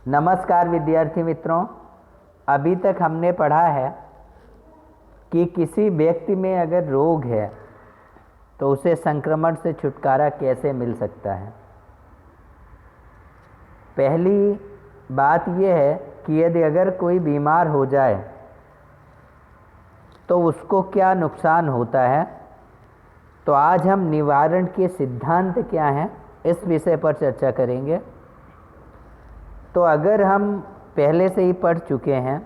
नमस्कार विद्यार्थी मित्रों। अभी तक हमने पढ़ा है कि किसी व्यक्ति में अगर रोग है तो उसे संक्रमण से छुटकारा कैसे मिल सकता है। पहली बात यह है कि यदि अगर कोई बीमार हो जाए तो उसको क्या नुकसान होता है। तो आज हम निवारण के सिद्धांत क्या हैं इस विषय पर चर्चा करेंगे। तो अगर हम पहले से ही पढ़ चुके हैं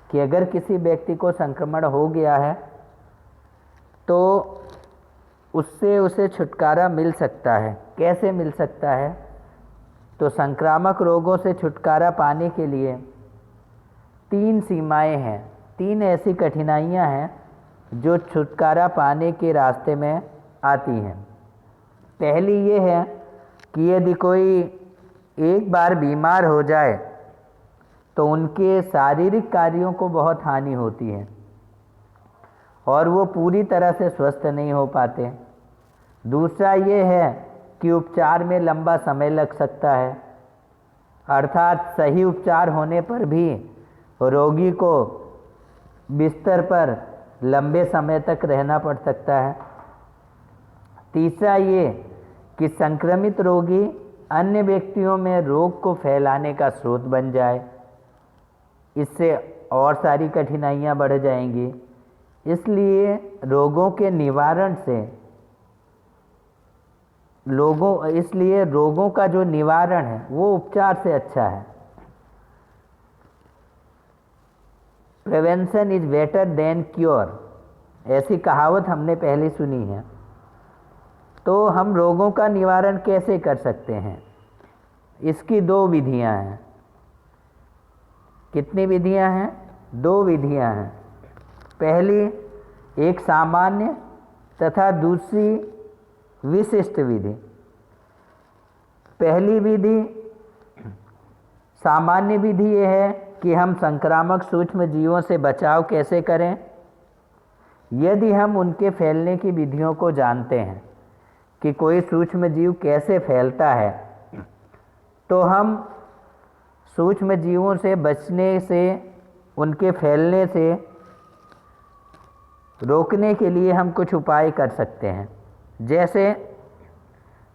कि अगर किसी व्यक्ति को संक्रमण हो गया है तो उससे उसे छुटकारा मिल सकता है। कैसे मिल सकता है? तो संक्रामक रोगों से छुटकारा पाने के लिए 3 सीमाएं हैं, 3 ऐसी कठिनाइयां हैं जो छुटकारा पाने के रास्ते में आती हैं। पहली ये है कि यदि कोई एक बार बीमार हो जाए तो उनके शारीरिक कार्यों को बहुत हानि होती है और वो पूरी तरह से स्वस्थ नहीं हो पाते। दूसरा ये है कि उपचार में लंबा समय लग सकता है, अर्थात सही उपचार होने पर भी रोगी को बिस्तर पर लंबे समय तक रहना पड़ सकता है। तीसरा ये कि संक्रमित रोगी अन्य व्यक्तियों में रोग को फैलाने का स्रोत बन जाए, इससे और सारी कठिनाइयां बढ़ जाएंगी। इसलिए रोगों के निवारण से रोगों का जो निवारण है वो उपचार से अच्छा है। Prevention is better than cure, ऐसी कहावत हमने पहले सुनी है। तो हम रोगों का निवारण कैसे कर सकते हैं? इसकी 2 विधियां हैं। कितनी विधियां हैं? 2 विधियां हैं। पहली एक सामान्य तथा दूसरी विशिष्ट विधि। पहली विधि सामान्य विधि ये है कि हम संक्रामक सूक्ष्म जीवों से बचाव कैसे करें। यदि हम उनके फैलने की विधियों को जानते हैं कि कोई सूक्ष्म जीव कैसे फैलता है तो हम सूक्ष्म जीवों से बचने से, उनके फैलने से रोकने के लिए हम कुछ उपाय कर सकते हैं। जैसे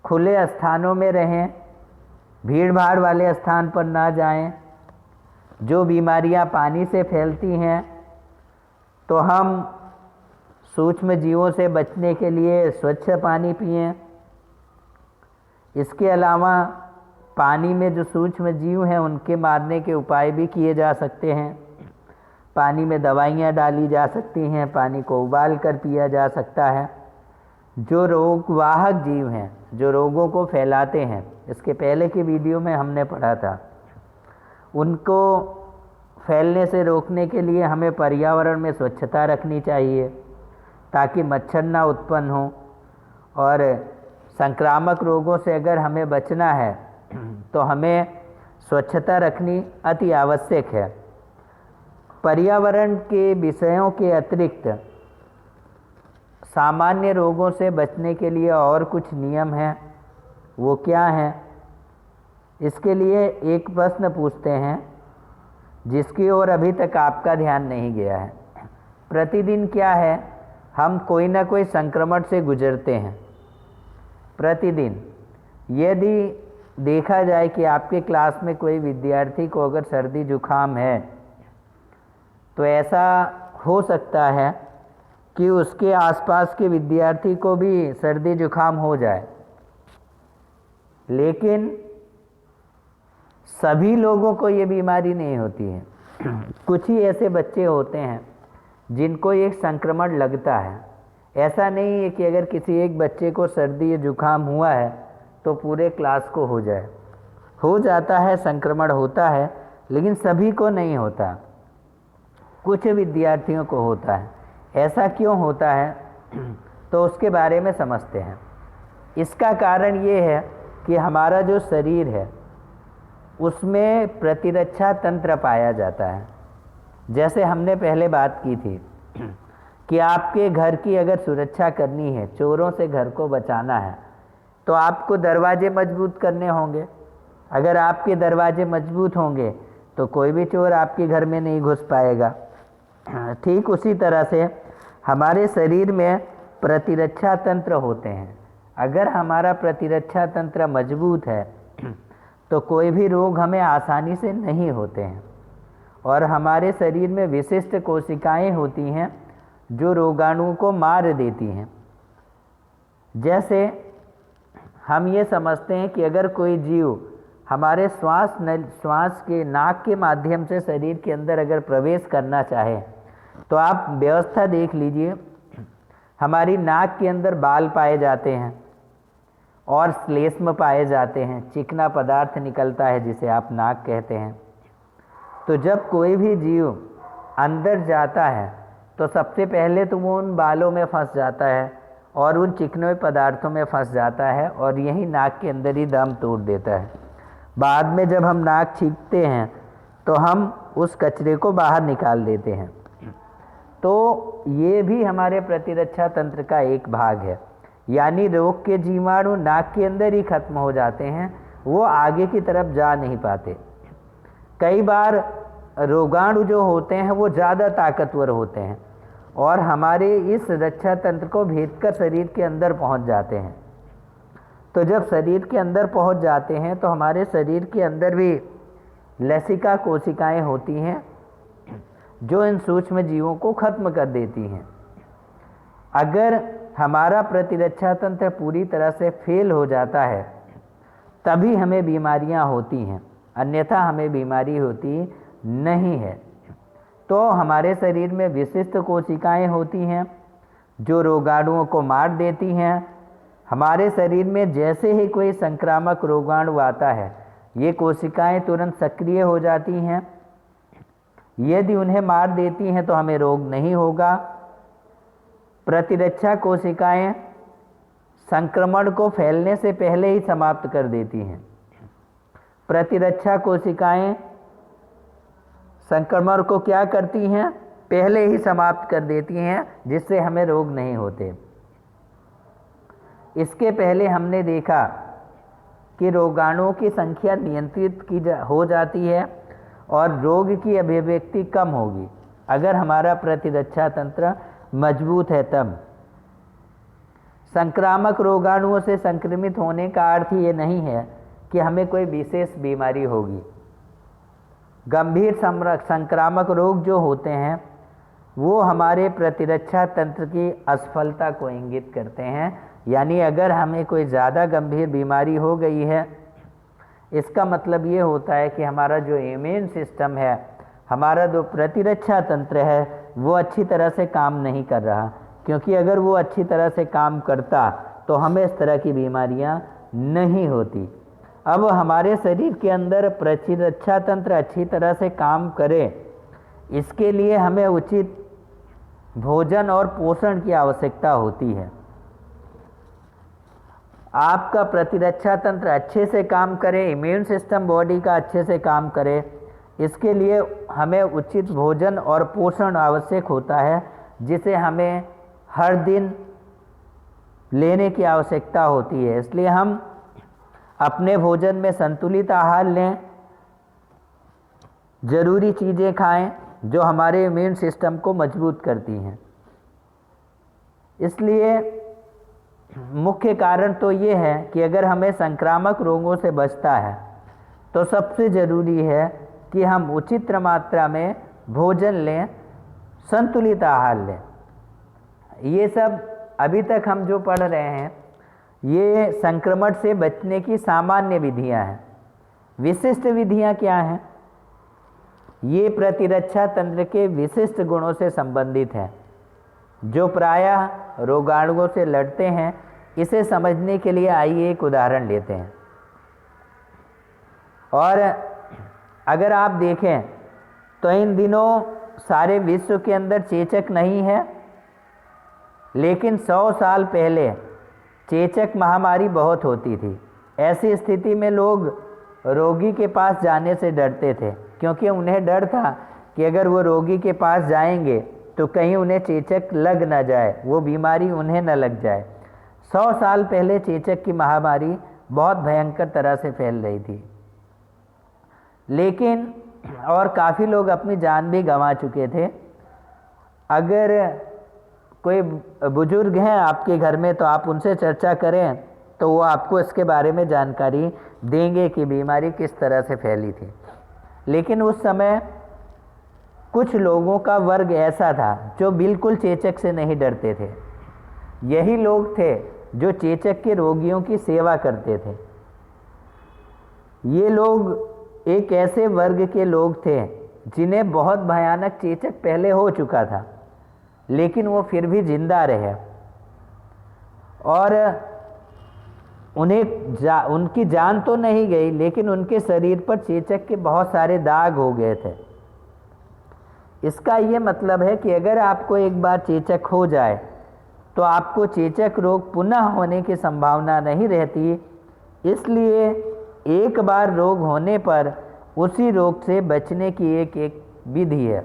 खुले स्थानों में रहें, भीड़ भाड़ वाले स्थान पर ना जाएं। जो बीमारियां पानी से फैलती हैं तो हम सूक्ष्म जीवों से बचने के लिए स्वच्छ पानी पिएं। इसके अलावा पानी में जो सूक्ष्म जीव हैं उनके मारने के उपाय भी किए जा सकते हैं। पानी में दवाइयाँ डाली जा सकती हैं, पानी को उबाल कर पिया जा सकता है। जो रोगवाहक जीव हैं, जो रोगों को फैलाते हैं, इसके पहले की वीडियो में हमने पढ़ा था, उनको फैलने से रोकने के लिए हमें पर्यावरण में स्वच्छता रखनी चाहिए ताकि मच्छर ना उत्पन्न हो। और संक्रामक रोगों से अगर हमें बचना है तो हमें स्वच्छता रखनी अति आवश्यक है। पर्यावरण के विषयों के अतिरिक्त सामान्य रोगों से बचने के लिए और कुछ नियम हैं। वो क्या हैं? इसके लिए एक प्रश्न पूछते हैं जिसकी ओर अभी तक आपका ध्यान नहीं गया है। प्रतिदिन क्या है, हम कोई ना कोई संक्रमण से गुजरते हैं प्रतिदिन। यदि देखा जाए कि आपके क्लास में कोई विद्यार्थी को अगर सर्दी जुकाम है तो ऐसा हो सकता है कि उसके आसपास के विद्यार्थी को भी सर्दी जुकाम हो जाए, लेकिन सभी लोगों को ये बीमारी नहीं होती है। कुछ ही ऐसे बच्चे होते हैं जिनको एक संक्रमण लगता है। ऐसा नहीं है कि अगर किसी एक बच्चे को सर्दी या जुकाम हुआ है तो पूरे क्लास को हो जाए। हो जाता है, संक्रमण होता है, लेकिन सभी को नहीं होता, कुछ विद्यार्थियों को होता है। ऐसा क्यों होता है तो उसके बारे में समझते हैं। इसका कारण ये है कि हमारा जो शरीर है उसमें प्रतिरक्षा तंत्र पाया जाता है। जैसे हमने पहले बात की थी कि आपके घर की अगर सुरक्षा करनी है, चोरों से घर को बचाना है, तो आपको दरवाजे मजबूत करने होंगे, अगर आपके दरवाजे मजबूत होंगे तो कोई भी चोर आपके घर में नहीं घुस पाएगा। ठीक उसी तरह से हमारे शरीर में प्रतिरक्षा तंत्र होते हैं। अगर हमारा प्रतिरक्षा तंत्र मजबूत है तो कोई भी रोग हमें आसानी से नहीं होते हैं। और हमारे शरीर में विशिष्ट कोशिकाएं होती हैं जो रोगाणुओं को मार देती हैं। जैसे हम ये समझते हैं कि अगर कोई जीव हमारे श्वास के नाक के माध्यम से शरीर के अंदर अगर प्रवेश करना चाहे तो आप व्यवस्था देख लीजिए, हमारी नाक के अंदर बाल पाए जाते हैं और श्लेष्म पाए जाते हैं, चिकना पदार्थ निकलता है जिसे आप नाक कहते हैं। तो जब कोई भी जीव अंदर जाता है तो सबसे पहले तो वो उन बालों में फंस जाता है और उन चिकने पदार्थों में फंस जाता है और यही नाक के अंदर ही दम तोड़ देता है। बाद में जब हम नाक छींकते हैं तो हम उस कचरे को बाहर निकाल देते हैं। तो ये भी हमारे प्रतिरक्षा तंत्र का एक भाग है, यानी रोग के जीवाणु नाक के अंदर ही खत्म हो जाते हैं, वो आगे की तरफ जा नहीं पाते। कई बार रोगाणु जो होते हैं वो ज़्यादा ताकतवर होते हैं और हमारे इस रक्षा तंत्र को भेदकर शरीर के अंदर पहुंच जाते हैं। तो जब शरीर के अंदर पहुंच जाते हैं तो हमारे शरीर के अंदर भी लसिका कोशिकाएं होती हैं जो इन सूक्ष्म जीवों को खत्म कर देती हैं। अगर हमारा प्रतिरक्षा तंत्र पूरी तरह से फेल हो जाता है तभी हमें बीमारियां होती हैं, अन्यथा हमें बीमारी होती नहीं है। तो हमारे शरीर में विशिष्ट कोशिकाएं होती हैं जो रोगाणुओं को मार देती हैं। हमारे शरीर में जैसे ही कोई संक्रामक रोगाणु आता है ये कोशिकाएं तुरंत सक्रिय हो जाती हैं। यदि उन्हें मार देती हैं तो हमें रोग नहीं होगा। प्रतिरक्षा कोशिकाएं संक्रमण को फैलने से पहले ही समाप्त कर देती हैं। प्रतिरक्षा कोशिकाएं संक्रमण को क्या करती हैं, पहले ही समाप्त कर देती हैं, जिससे हमें रोग नहीं होते। इसके पहले हमने देखा कि रोगाणुओं की संख्या नियंत्रित हो जाती है और रोग की अभिव्यक्ति कम होगी अगर हमारा प्रतिरक्षा तंत्र मजबूत है। तब संक्रामक रोगाणुओं से संक्रमित होने का अर्थ ये नहीं है कि हमें कोई विशेष बीमारी होगी। गंभीर संक्रामक रोग जो होते हैं वो हमारे प्रतिरक्षा तंत्र की असफलता को इंगित करते हैं। यानी अगर हमें कोई ज़्यादा गंभीर बीमारी हो गई है, इसका मतलब ये होता है कि हमारा जो इम्यून सिस्टम है, हमारा जो प्रतिरक्षा तंत्र है, वो अच्छी तरह से काम नहीं कर रहा। क्योंकि अगर वो अच्छी तरह से काम करता तो हमें इस तरह की बीमारियां नहीं होती। अब हमारे शरीर के अंदर प्रतिरक्षा तंत्र अच्छी तरह से काम करे, इसके लिए हमें उचित भोजन और पोषण की आवश्यकता होती है। आपका प्रतिरक्षा तंत्र अच्छे से काम करे, इम्यून सिस्टम बॉडी का अच्छे से काम करे, इसके लिए हमें उचित भोजन और पोषण आवश्यक होता है, जिसे हमें हर दिन लेने की आवश्यकता होती है। इसलिए हम अपने भोजन में संतुलित आहार लें, ज़रूरी चीज़ें खाएं जो हमारे इम्यून सिस्टम को मजबूत करती हैं। इसलिए मुख्य कारण तो ये है कि अगर हमें संक्रामक रोगों से बचता है तो सबसे ज़रूरी है कि हम उचित मात्रा में भोजन लें, संतुलित आहार लें। ये सब अभी तक हम जो पढ़ रहे हैं ये संक्रमण से बचने की सामान्य विधियां हैं। विशिष्ट विधियां क्या हैं? ये प्रतिरक्षा तंत्र के विशिष्ट गुणों से संबंधित हैं जो प्रायः रोगाणुओं से लड़ते हैं। इसे समझने के लिए आइए एक उदाहरण लेते हैं। और अगर आप देखें तो इन दिनों सारे विश्व के अंदर चेचक नहीं है, लेकिन 100 साल पहले चेचक महामारी बहुत होती थी। ऐसी स्थिति में लोग रोगी के पास जाने से डरते थे, क्योंकि उन्हें डर था कि अगर वो रोगी के पास जाएंगे तो कहीं उन्हें चेचक लग ना जाए, वो बीमारी उन्हें न लग जाए। 100 साल पहले चेचक की महामारी बहुत भयंकर तरह से फैल रही थी। लेकिन और काफ़ी लोग अपनी जान भी गंवा चुके थे। अगर कोई बुजुर्ग हैं आपके घर में तो आप उनसे चर्चा करें तो वो आपको इसके बारे में जानकारी देंगे कि बीमारी किस तरह से फैली थी। लेकिन उस समय कुछ लोगों का वर्ग ऐसा था जो बिल्कुल चेचक से नहीं डरते थे। यही लोग थे जो चेचक के रोगियों की सेवा करते थे। ये लोग एक ऐसे वर्ग के लोग थे जिन्हें बहुत भयानक चेचक पहले हो चुका था, लेकिन वो फिर भी जिंदा रहे और उनकी जान तो नहीं गई, लेकिन उनके शरीर पर चेचक के बहुत सारे दाग हो गए थे। इसका ये मतलब है कि अगर आपको एक बार चेचक हो जाए तो आपको चेचक रोग पुनः होने की संभावना नहीं रहती। इसलिए एक बार रोग होने पर उसी रोग से बचने की एक विधि है।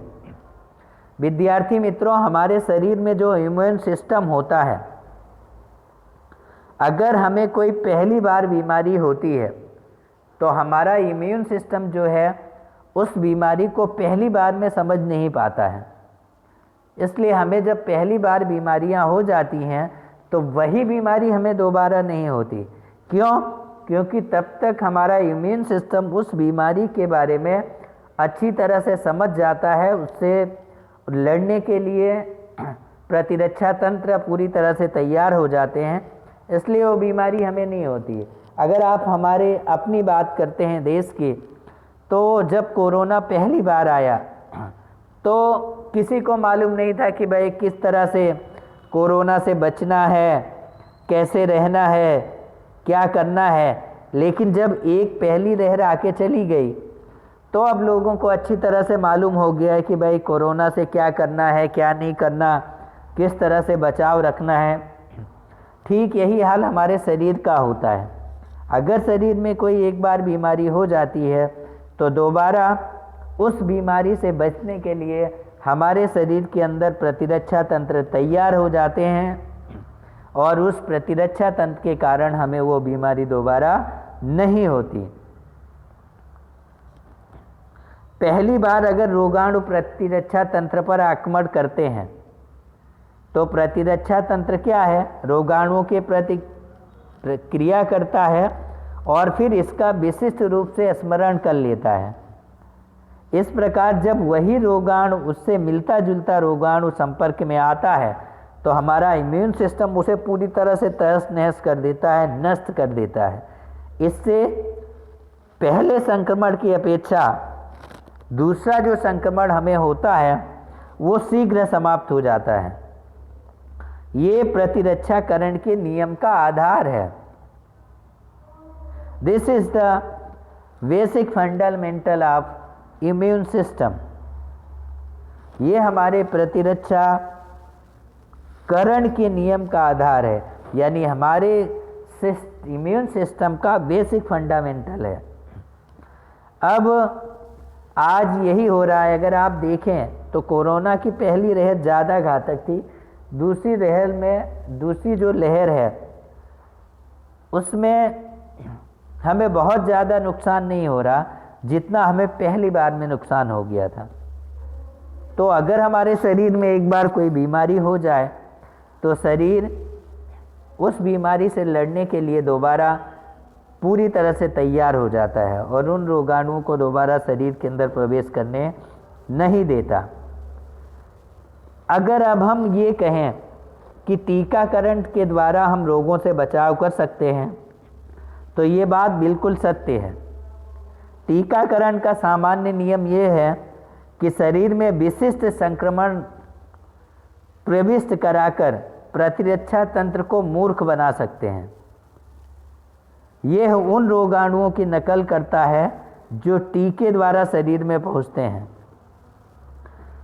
विद्यार्थी मित्रों, हमारे शरीर में जो इम्यून सिस्टम होता है, अगर हमें कोई पहली बार बीमारी होती है तो हमारा इम्यून सिस्टम जो है उस बीमारी को पहली बार में समझ नहीं पाता है। इसलिए हमें जब पहली बार बीमारियां हो जाती हैं तो वही बीमारी हमें दोबारा नहीं होती। क्यों? क्योंकि तब तक हमारा इम्यून सिस्टम उस बीमारी के बारे में अच्छी तरह से समझ जाता है, उससे लड़ने के लिए प्रतिरक्षा तंत्र पूरी तरह से तैयार हो जाते हैं, इसलिए वो बीमारी हमें नहीं होती। अगर आप हमारे अपनी बात करते हैं देश की, तो जब कोरोना पहली बार आया तो किसी को मालूम नहीं था कि भाई किस तरह से कोरोना से बचना है, कैसे रहना है, क्या करना है। लेकिन जब एक पहली लहर आके चली गई तो अब लोगों को अच्छी तरह से मालूम हो गया है कि भाई कोरोना से क्या करना है, क्या नहीं करना, किस तरह से बचाव रखना है। ठीक यही हाल हमारे शरीर का होता है। अगर शरीर में कोई एक बार बीमारी हो जाती है तो दोबारा उस बीमारी से बचने के लिए हमारे शरीर के अंदर प्रतिरक्षा तंत्र तैयार हो जाते हैं और उस प्रतिरक्षा तंत्र के कारण हमें वो बीमारी दोबारा नहीं होती। पहली बार अगर रोगाणु प्रतिरक्षा तंत्र पर आक्रमण करते हैं तो प्रतिरक्षा तंत्र क्या है? रोगाणुओं के प्रति क्रिया करता है और फिर इसका विशिष्ट रूप से स्मरण कर लेता है। इस प्रकार जब वही रोगाणु उससे मिलता जुलता रोगाणु संपर्क में आता है तो हमारा इम्यून सिस्टम उसे पूरी तरह से तहस नहस कर देता है, नष्ट कर देता है। इससे पहले संक्रमण की अपेक्षा दूसरा जो संक्रमण हमें होता है वो शीघ्र समाप्त हो जाता है। ये प्रतिरक्षाकरण के नियम का आधार है। This is the basic fundamental of immune system. ये हमारे प्रतिरक्षा करण के नियम का आधार है, यानी हमारे इम्यून सिस्टम का बेसिक फंडामेंटल है। अब आज यही हो रहा है। अगर आप देखें तो कोरोना की पहली लहर ज़्यादा घातक थी, दूसरी जो लहर है उसमें हमें बहुत ज़्यादा नुकसान नहीं हो रहा जितना हमें पहली बार में नुकसान हो गया था। तो अगर हमारे शरीर में एक बार कोई बीमारी हो जाए तो शरीर उस बीमारी से लड़ने के लिए दोबारा पूरी तरह से तैयार हो जाता है और उन रोगाणुओं को दोबारा शरीर के अंदर प्रवेश करने नहीं देता। अगर अब हम ये कहें कि टीकाकरण के द्वारा हम रोगों से बचाव कर सकते हैं तो ये बात बिल्कुल सत्य है। टीकाकरण का सामान्य नियम ये है कि शरीर में विशिष्ट संक्रमण प्रविष्ट कराकर प्रतिरक्षा तंत्र को मूर्ख बना सकते हैं। यह उन रोगाणुओं की नकल करता है जो टीके द्वारा शरीर में पहुंचते हैं।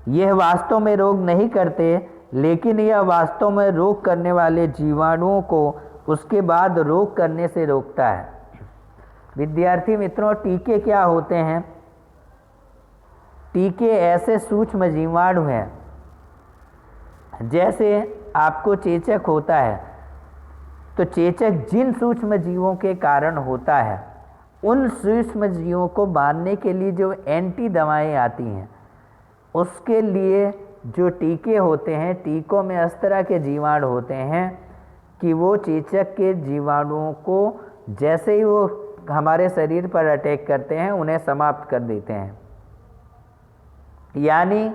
यह वास्तव में रोग नहीं करते, लेकिन यह वास्तव में रोग करने वाले जीवाणुओं को उसके बाद रोग करने से रोकता है। विद्यार्थी मित्रों, टीके क्या होते हैं? टीके ऐसे सूक्ष्म जीवाणु हैं, जैसे आपको चेचक होता है तो चेचक जिन सूक्ष्म जीवों के कारण होता है उन सूक्ष्म जीवों को मारने के लिए जो एंटी दवाएं आती हैं, उसके लिए जो टीके होते हैं, टीकों में इस तरह के जीवाणु होते हैं कि वो चेचक के जीवाणुओं को जैसे ही वो हमारे शरीर पर अटैक करते हैं उन्हें समाप्त कर देते हैं। यानी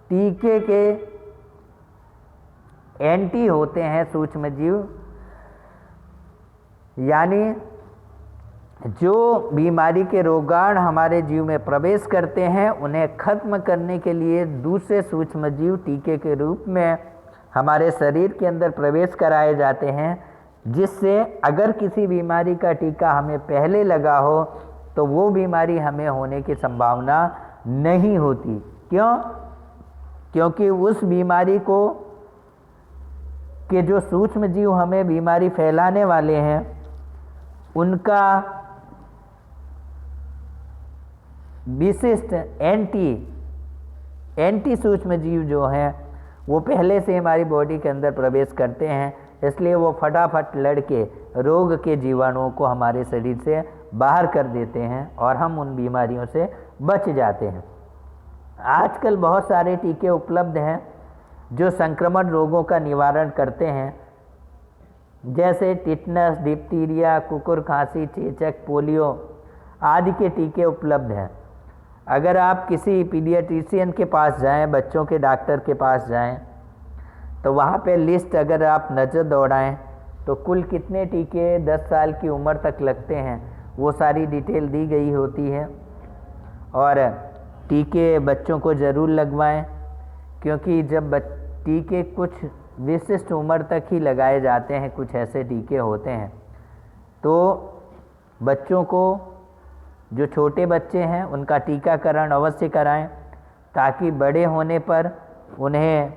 टीके के एंटी होते हैं सूक्ष्म जीव, यानी जो बीमारी के रोगाणु हमारे जीव में प्रवेश करते हैं उन्हें खत्म करने के लिए दूसरे सूक्ष्म जीव टीके के रूप में हमारे शरीर के अंदर प्रवेश कराए जाते हैं, जिससे अगर किसी बीमारी का टीका हमें पहले लगा हो तो वो बीमारी हमें होने की संभावना नहीं होती। क्यों? क्योंकि उस बीमारी को के जो सूक्ष्म जीव हमें बीमारी फैलाने वाले हैं उनका विशिष्ट एंटी सूक्ष्म जीव जो हैं वो पहले से हमारी बॉडी के अंदर प्रवेश करते हैं, इसलिए वो फटाफट लड़के रोग के जीवाणुओं को हमारे शरीर से बाहर कर देते हैं और हम उन बीमारियों से बच जाते हैं। आजकल बहुत सारे टीके उपलब्ध हैं जो संक्रमण रोगों का निवारण करते हैं, जैसे टिटनस, डिप्टीरिया, कुकुर खांसी, चेचक, पोलियो आदि के टीके उपलब्ध हैं। अगर आप किसी पीडियाट्रिशियन के पास जाएं, बच्चों के डॉक्टर के पास जाएं, तो वहाँ पे लिस्ट अगर आप नज़र दौड़ाएं तो कुल कितने टीके 10 साल की उम्र तक लगते हैं वो सारी डिटेल दी गई होती है। और टीके बच्चों को ज़रूर लगवाएं, क्योंकि जब टीके कुछ विशिष्ट उम्र तक ही लगाए जाते हैं, कुछ ऐसे टीके होते हैं, तो बच्चों को, जो छोटे बच्चे हैं उनका टीकाकरण अवश्य कराएं, ताकि बड़े होने पर उन्हें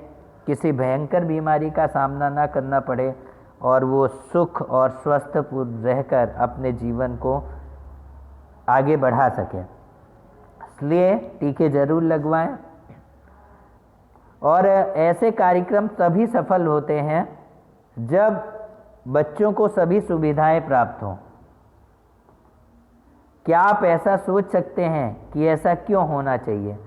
किसी भयंकर बीमारी का सामना ना करना पड़े और वो सुख और स्वस्थपूर्ण रहकर अपने जीवन को आगे बढ़ा सकें। इसलिए टीके ज़रूर लगवाएं। और ऐसे कार्यक्रम तभी सफल होते हैं जब बच्चों को सभी सुविधाएं प्राप्त हों। क्या आप ऐसा सोच सकते हैं कि ऐसा क्यों होना चाहिए?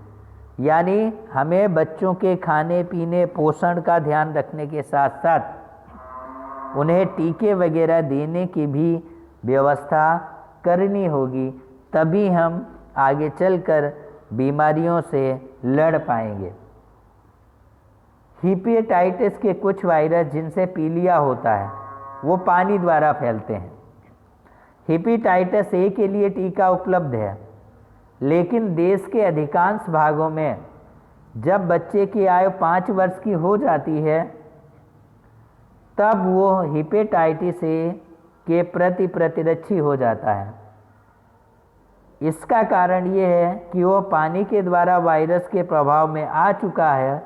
यानी हमें बच्चों के खाने पीने पोषण का ध्यान रखने के साथ साथ उन्हें टीके वगैरह देने की भी व्यवस्था करनी होगी, तभी हम आगे चलकर बीमारियों से लड़ पाएंगे। हेपेटाइटिस के कुछ वायरस जिनसे पीलिया होता है वो पानी द्वारा फैलते हैं। हेपेटाइटिस ए के लिए टीका उपलब्ध है, लेकिन देश के अधिकांश भागों में जब बच्चे की आयु 5 वर्ष की हो जाती है तब वो हेपेटाइटिस ए के प्रति प्रतिरक्षी हो जाता है। इसका कारण ये है कि वो पानी के द्वारा वायरस के प्रभाव में आ चुका है।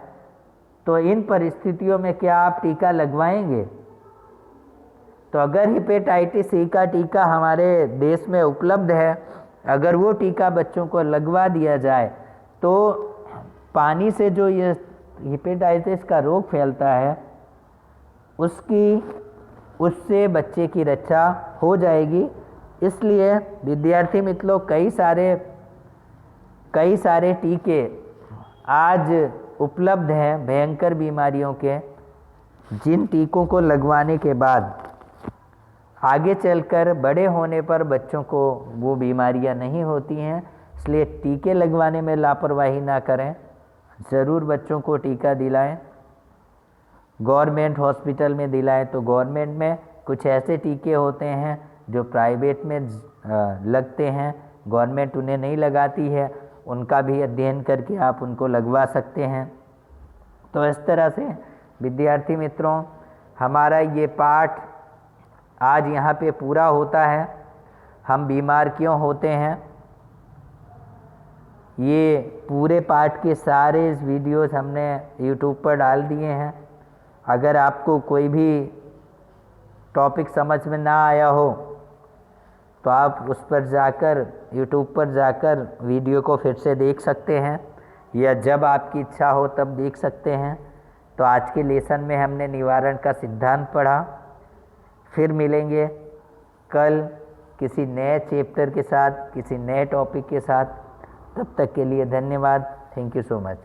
तो इन परिस्थितियों में क्या आप टीका लगवाएंगे? तो अगर हेपेटाइटिस ए का टीका हमारे देश में उपलब्ध है, अगर वो टीका बच्चों को लगवा दिया जाए तो पानी से जो ये हेपेटाइटिस का रोग फैलता है उससे बच्चे की रक्षा हो जाएगी। इसलिए विद्यार्थी मित्रों, कई सारे टीके आज उपलब्ध हैं भयंकर बीमारियों के, जिन टीकों को लगवाने के बाद आगे चलकर बड़े होने पर बच्चों को वो बीमारियां नहीं होती हैं। इसलिए टीके लगवाने में लापरवाही ना करें, ज़रूर बच्चों को टीका दिलाएं। गवर्नमेंट हॉस्पिटल में दिलाएं तो गवर्नमेंट में, कुछ ऐसे टीके होते हैं जो प्राइवेट में लगते हैं, गवर्नमेंट उन्हें नहीं लगाती है, उनका भी अध्ययन करके आप उनको लगवा सकते हैं। तो इस तरह से विद्यार्थी मित्रों, हमारा ये पाठ आज यहाँ पे पूरा होता है। हम बीमार क्यों होते हैं, ये पूरे पाठ के सारे वीडियोस हमने यूट्यूब पर डाल दिए हैं। अगर आपको कोई भी टॉपिक समझ में ना आया हो तो आप उस पर जाकर, यूट्यूब पर जाकर वीडियो को फिर से देख सकते हैं, या जब आपकी इच्छा हो तब देख सकते हैं। तो आज के लेसन में हमने निवारण का सिद्धांत पढ़ा। फिर मिलेंगे कल किसी नए चैप्टर के साथ, किसी नए टॉपिक के साथ। तब तक के लिए धन्यवाद। Thank you so much.